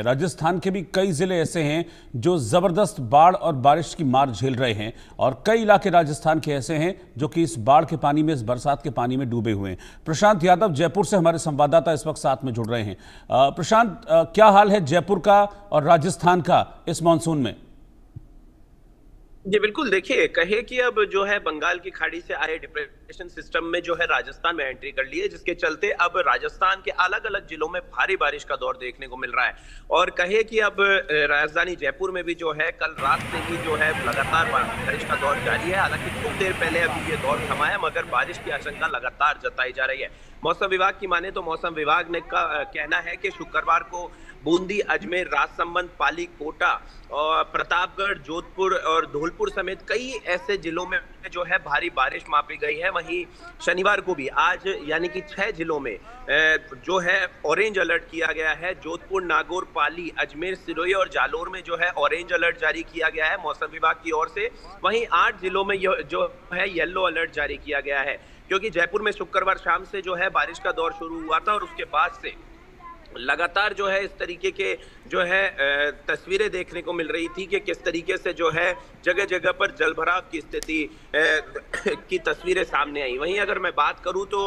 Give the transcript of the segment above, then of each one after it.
राजस्थान के भी कई जिले ऐसे हैं जो जबरदस्त बाढ़ और बारिश की मार झेल रहे हैं और कई इलाके राजस्थान के ऐसे हैं जो कि इस बाढ़ के पानी में, इस बरसात के पानी में डूबे हुए हैं। प्रशांत यादव जयपुर से हमारे संवाददाता इस वक्त साथ में जुड़ रहे हैं। प्रशांत, क्या हाल है जयपुर का और राजस्थान का इस मानसून में? जी बिल्कुल, देखिए कहे कि अब जो है बंगाल की खाड़ी से आए डिप्रेशन सिस्टम में जो है राजस्थान में एंट्री कर ली है, जिसके चलते अब राजस्थान के अलग अलग जिलों में भारी बारिश का दौर देखने को मिल रहा है। और कहे कि अब राजधानी जयपुर में भी जो है कल रात से ही जो है लगातार बारिश का दौर जारी है। हालांकि कुछ देर पहले अभी ये दौर थमा है, मगर बारिश की आशंका लगातार जताई जा रही है। मौसम विभाग की माने तो मौसम विभाग ने कहना है कि शुक्रवार को बूंदी, अजमेर, राजसमंद, पाली, कोटा और प्रतापगढ़, जोधपुर और धौलपुर समेत कई ऐसे जिलों में जो है भारी बारिश मापी गई है। वहीं शनिवार को भी आज यानी कि 6 जिलों में जो है ऑरेंज अलर्ट किया गया है। जोधपुर, नागौर, पाली, अजमेर, सिरोही और जालोर में जो है ऑरेंज अलर्ट जारी किया गया है मौसम विभाग की ओर से। वहीं 8 जिलों में जो है येलो अलर्ट जारी किया गया है, क्योंकि जयपुर में शुक्रवार शाम से जो है बारिश का दौर शुरू हुआ था और उसके बाद से लगातार जो है इस तरीके के जो है तस्वीरें देखने को मिल रही थी कि किस तरीके से जो है जगह जगह पर जलभराव की स्थिति की तस्वीरें सामने आई। वहीं अगर मैं बात करूं तो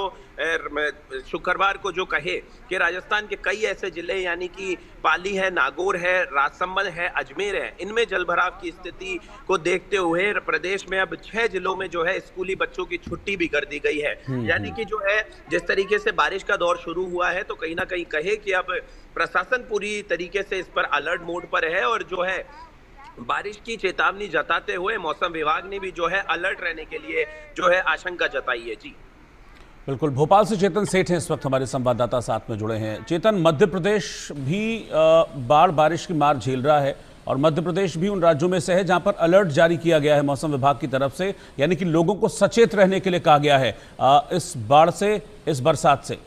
शुक्रवार को जो कहे कि राजस्थान के कई ऐसे जिले यानी कि पाली है, नागौर है, राजसमंद है, अजमेर है, इनमें जलभराव की स्थिति को देखते हुए प्रदेश में अब 6 जिलों में जो है स्कूली बच्चों की छुट्टी भी कर दी गई है। यानी कि जो है जिस तरीके से बारिश का दौर शुरू हुआ है तो कहीं ना कहीं कहे कि अब प्रशासन पूरी तरीके से इस पर अलर्ट मोड पर है और जो है बारिश की चेतावनी जताते हुए मौसम विभाग ने भी जो है अलर्ट रहने के लिए जो है आशंका जताई है। जी बिल्कुल, भोपाल से चेतन सेठ हैं इस वक्त हमारे संवाददाता साथ में जुड़े हैं। चेतन, मध्य प्रदेश भी बाढ़ बारिश की मार झेल रहा है और मध्य प्रदेश भी उन राज्यों में से है जहां पर अलर्ट जारी किया गया है मौसम विभाग की तरफ से, यानी कि लोगों को सचेत रहने के लिए कहा गया है इस बाढ़ से, इस बरसात से।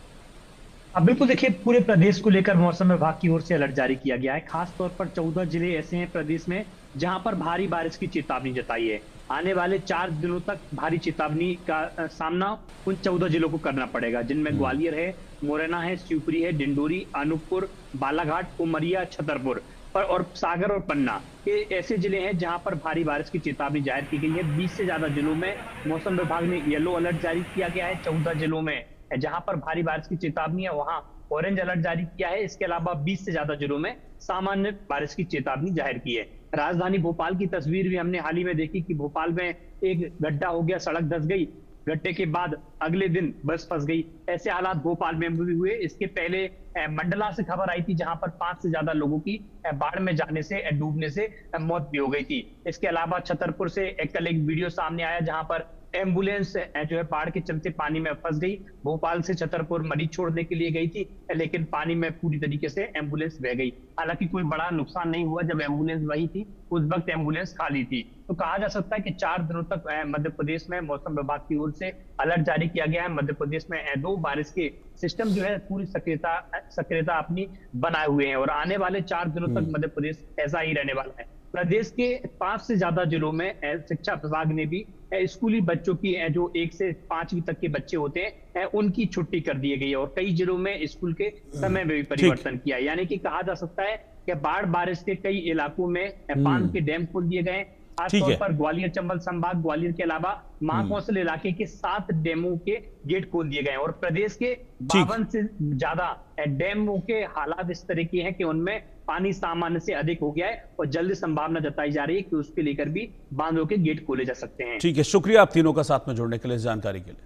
बिल्कुल, देखिए पूरे प्रदेश को लेकर मौसम विभाग की ओर से अलर्ट जारी किया गया है। खास तौर पर 14 जिले ऐसे हैं प्रदेश में जहां पर भारी बारिश की चेतावनी जताई है। आने वाले 4 दिनों तक भारी चेतावनी का सामना उन 14 जिलों को करना पड़ेगा, जिनमें ग्वालियर है, मुरैना है, शिवपुरी है, डिंडोरी, अनूपपुर, बालाघाट, उमरिया, छतरपुर और सागर और पन्ना। ये ऐसे जिले हैं जहां पर भारी बारिश की चेतावनी जाहिर की गई है। 20 से ज्यादा जिलों में मौसम विभाग ने येलो अलर्ट जारी किया गया है। 14 जिलों में जहां पर भारी बारिश की चेतावनी है वहां ऑरेंज अलर्ट जारी किया है। इसके अलावा 20 से ज्यादा जिलों में सामान्य बारिश की चेतावनी जाहिर की है। राजधानी भोपाल की तस्वीर भी हमने हाल ही में देखी कि भोपाल में एक गड्ढा हो गया, सड़क धंस गई, गड्ढे के बाद अगले दिन बस फंस गई। ऐसे हालात भोपाल में भी हुए। इसके पहले मंडला से खबर आई थी जहां पर 5 से ज्यादा लोगों की बाढ़ में जाने से, डूबने से मौत भी हो गई थी। इसके अलावा छतरपुर से कल एक वीडियो सामने आया जहां पर एम्बुलेंस जो है बाढ़ के चलते पानी में फंस गई। भोपाल से छतरपुर मरीज छोड़ने के लिए गई थी, लेकिन पानी में पूरी तरीके से एम्बुलेंस बह गई। हालांकि कोई बड़ा नुकसान नहीं हुआ। जब एम्बुलेंस वही थी उस वक्त एम्बुलेंस खाली थी। तो कहा जा सकता है कि 4 दिनों तक मध्य प्रदेश में मौसम विभाग की ओर से अलर्ट जारी किया गया है। मध्य प्रदेश में 2 बारिश के सिस्टम जो है पूरी सक्रियता अपनी बनाए हुए हैं और आने वाले 4 दिनों तक मध्य प्रदेश ऐसा ही रहने वाला है। प्रदेश के 5 से ज्यादा जिलों में शिक्षा विभाग ने भी स्कूली बच्चों की जो 1 से 5वीं तक के बच्चे होते हैं उनकी छुट्टी कर दी गई है और कई जिलों में स्कूल के समय में भी परिवर्तन किया। यानी कि कहा जा सकता है कि बाढ़ बारिश के कई इलाकों में बांध के डैम खोल दिए गए। खासतौर पर ग्वालियर चंबल संभाग, ग्वालियर के अलावा महाकौशल इलाके के 7 डैमों के गेट खोल दिए गए और प्रदेश के 52 से ज्यादा डैमों के हालात इस तरह के हैं कि उनमें पानी सामान्य से अधिक हो गया है और जल्द संभावना जताई जा रही है कि उसके लेकर भी बांधों के गेट खोले जा सकते हैं। ठीक है, शुक्रिया आप तीनों का साथ में जुड़ने के लिए, जानकारी के लिए।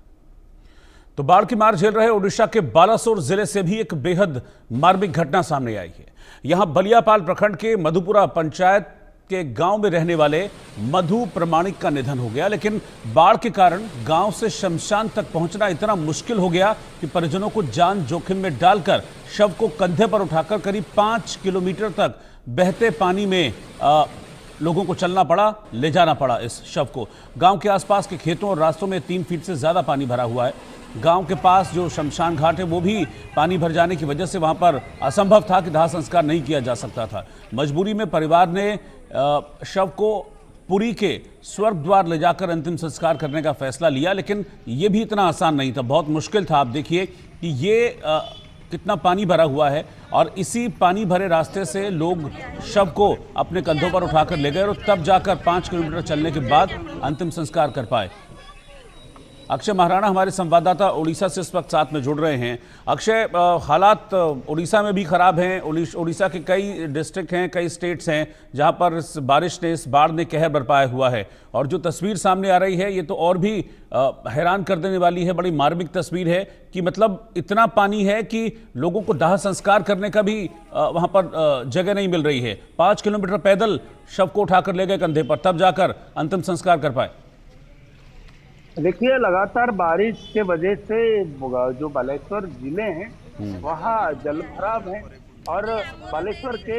तो बाढ़ की मार झेल रहे ओडिशा के बालासोर जिले से भी एक बेहद मार्मिक घटना सामने आई है। यहां बलियापाल प्रखंड के मधुपुरा पंचायत के गांव में रहने वाले मधु प्रमाणिक का निधन हो गया, लेकिन बाढ़ के कारण गांव से शमशान तक पहुंचना इतना मुश्किल हो गया कि परिजनों को जान जोखिम में डालकर शव को कंधे पर उठाकर करीब 5 किलोमीटर तक बहते पानी में लोगों को चलना पड़ा, ले जाना पड़ा इस शव को। गांव के आसपास के खेतों और रास्तों में 3 फीट से ज्यादा पानी भरा हुआ है। गांव के पास जो शमशान घाट है वो भी पानी भर जाने की वजह से वहां पर असंभव था कि दाह संस्कार नहीं किया जा सकता था। मजबूरी में परिवार ने शव को पुरी के स्वर्ग द्वार ले जाकर अंतिम संस्कार करने का फैसला लिया, लेकिन ये भी इतना आसान नहीं था, बहुत मुश्किल था। आप देखिए कि ये कितना पानी भरा हुआ है और इसी पानी भरे रास्ते से लोग शव को अपने कंधों पर उठाकर ले गए और तब जाकर 5 किलोमीटर चलने के बाद अंतिम संस्कार कर पाए। अक्षय महाराणा हमारे संवाददाता उड़ीसा से इस वक्त साथ में जुड़ रहे हैं। अक्षय, हालात उड़ीसा में भी खराब हैं। उड़ीसा के कई डिस्ट्रिक्ट हैं, कई स्टेट्स हैं जहां पर इस बारिश ने, इस बाढ़ ने कहर बरपाया हुआ है और जो तस्वीर सामने आ रही है ये तो और भी हैरान कर देने वाली है। बड़ी मार्मिक तस्वीर है कि मतलब इतना पानी है कि लोगों को दाह संस्कार करने का भी वहां पर जगह नहीं मिल रही है। 5 किलोमीटर पैदल शव को उठाकर ले गए कंधे पर, तब जाकर अंतिम संस्कार कर पाए। देखिए, लगातार बारिश के वजह से जो बालेश्वर जिले हैं वहाँ जल भराव है और बालेश्वर के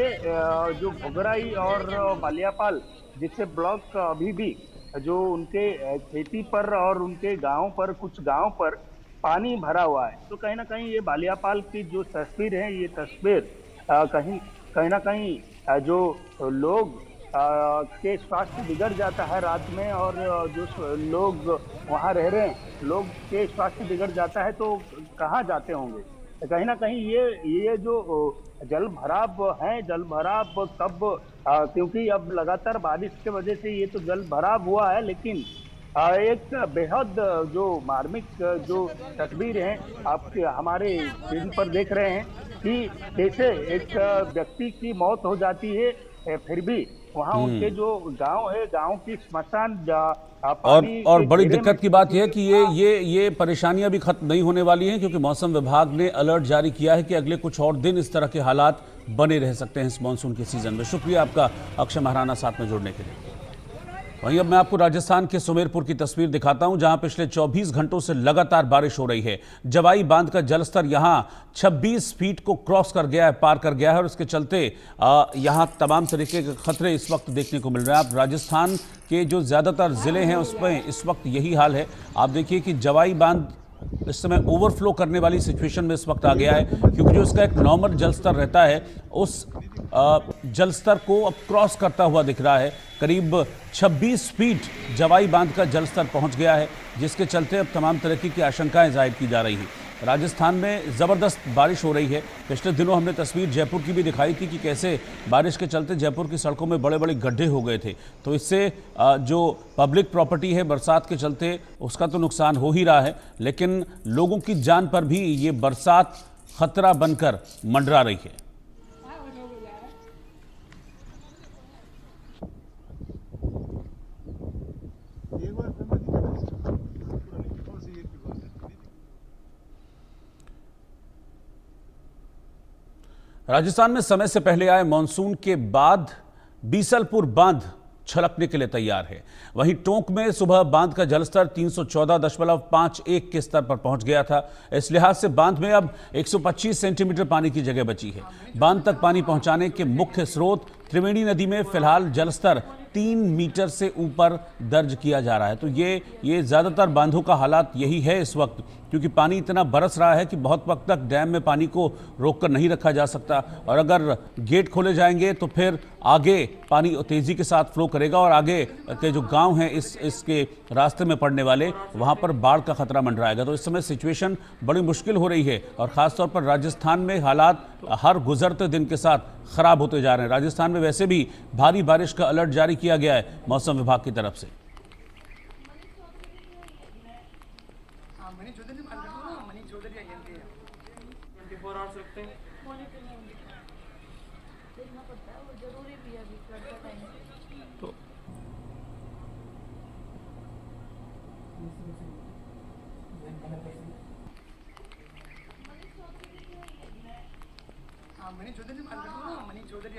जो भोगराई और बालियापाल जिससे ब्लॉक अभी भी जो उनके खेती पर और उनके गांव पर, कुछ गांव पर पानी भरा हुआ है। तो कहीं ना कहीं ये बालियापाल की जो तस्वीर है, ये तस्वीर कहीं ना कहीं जो लोग के स्वास्थ्य बिगड़ जाता है रात में और जो लोग वहाँ रह रहे हैं लोग के स्वास्थ्य बिगड़ जाता है तो कहाँ जाते होंगे। कहीं ना कहीं ये जो जल भराव है, जल भराव कब, क्योंकि अब लगातार बारिश के वजह से ये तो जल भराव हुआ है, लेकिन एक बेहद जो मार्मिक जो तस्वीर है आपके हमारे स्क्रीन पर देख रहे हैं कि कैसे एक व्यक्ति की मौत हो जाती है, फिर भी वहाँ उनके जो गांव है, गांव की स्मशान और बड़ी दिक्कत की बात यह है कि ये परेशानियां भी खत्म नहीं होने वाली हैं, क्योंकि मौसम विभाग ने अलर्ट जारी किया है कि अगले कुछ और दिन इस तरह के हालात बने रह सकते हैं इस मानसून के सीजन में। शुक्रिया आपका अक्षय महाराणा साथ में जुड़ने के लिए। वहीं अब मैं आपको राजस्थान के सुमेरपुर की तस्वीर दिखाता हूं, जहां पिछले 24 घंटों से लगातार बारिश हो रही है। जवाई बांध का जलस्तर यहां 26 फीट को क्रॉस कर गया है, पार कर गया है और इसके चलते यहां तमाम तरीके के खतरे इस वक्त देखने को मिल रहे हैं। आप राजस्थान के जो ज़्यादातर ज़िले हैं उसमें इस वक्त यही हाल है। आप देखिए कि जवाई बांध इस समय ओवरफ्लो करने वाली सिचुएशन में इस वक्त आ गया है, क्योंकि जो इसका एक नॉर्मल जलस्तर रहता है उस जलस्तर को अब क्रॉस करता हुआ दिख रहा है। करीब 26 फीट जवाई बांध का जलस्तर पहुंच गया है, जिसके चलते अब तमाम तरह की आशंकाएं जाहिर की जा रही हैं। राजस्थान में ज़बरदस्त बारिश हो रही है। पिछले दिनों हमने तस्वीर जयपुर की भी दिखाई थी कि कैसे बारिश के चलते जयपुर की सड़कों में बड़े बड़े गड्ढे हो गए थे। तो इससे जो पब्लिक प्रॉपर्टी है बरसात के चलते उसका तो नुकसान हो ही रहा है, लेकिन लोगों की जान पर भी ये बरसात खतरा बनकर मंडरा रही है। राजस्थान में समय से पहले आए मानसून के बाद बीसलपुर बांध छलकने के लिए तैयार है। वहीं टोंक में सुबह बांध का जलस्तर 314.51 के स्तर पर पहुंच गया था। इस लिहाज से बांध में अब 125 सेंटीमीटर पानी की जगह बची है। बांध तक पानी पहुंचाने के मुख्य स्रोत त्रिवेणी नदी में फिलहाल जलस्तर 3 मीटर से ऊपर दर्ज किया जा रहा है। तो ये ज़्यादातर बांधों का हालात यही है इस वक्त, क्योंकि पानी इतना बरस रहा है कि बहुत वक्त तक डैम में पानी को रोककर नहीं रखा जा सकता और अगर गेट खोले जाएंगे तो फिर आगे पानी तेज़ी के साथ फ्लो करेगा और आगे के जो गांव हैं इसके रास्ते में पड़ने वाले, वहां पर बाढ़ का खतरा मंडराएगा। तो इस समय सिचुएशन बड़ी मुश्किल हो रही है और ख़ासतौर पर राजस्थान में हालात हर गुजरते दिन के साथ ख़राब होते जा रहे हैं। राजस्थान में वैसे भी भारी बारिश का अलर्ट जारी किया गया है मौसम विभाग की तरफ से। मनी चौधरी